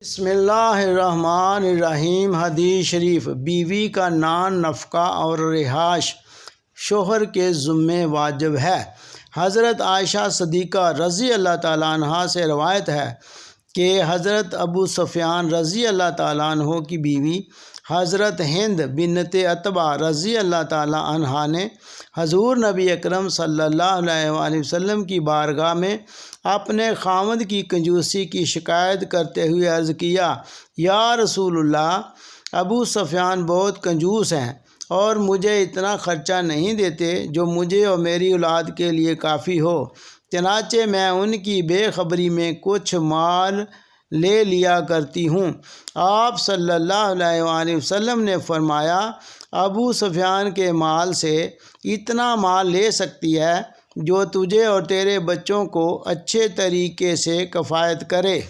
बिस्मिल्लाहिर्रहमानिर्रहीम। हदीस शरीफ। बीवी का नान नफ़क़ा और रिहाश शोहर के ज़िम्मे वाजिब है। हज़रत आयशा सदीक़ा रज़ी अल्लाह ताला अन्हा से रवायत है कि हज़रत अबू सुफ़ियान रज़ी अल्लाह ताला अन्हो की बीवी हज़रत हिंद बिन्नते अतबा रज़ी अल्लाह ताला अन्हा ने हज़ूर नबी अकरम सल्लल्लाहु अलैहि वसल्लम की बारगाह में अपने खामद की कंजूसी की शिकायत करते हुए अर्ज़ किया, या रसूलुल्लाह, अबू सुफ़ियान बहुत कंजूस हैं और मुझे इतना ख़र्चा नहीं देते जो मुझे और मेरी औलाद के लिए काफ़ी हो। चनाचे मैं उनकी बेखबरी में कुछ माल ले लिया करती हूँ। आप सल्लल्लाहु अलैहि वसल्लम ने फरमाया, अबू सुफ़ियान के माल से इतना माल ले सकती है जो तुझे और तेरे बच्चों को अच्छे तरीके से कफ़ायत करे।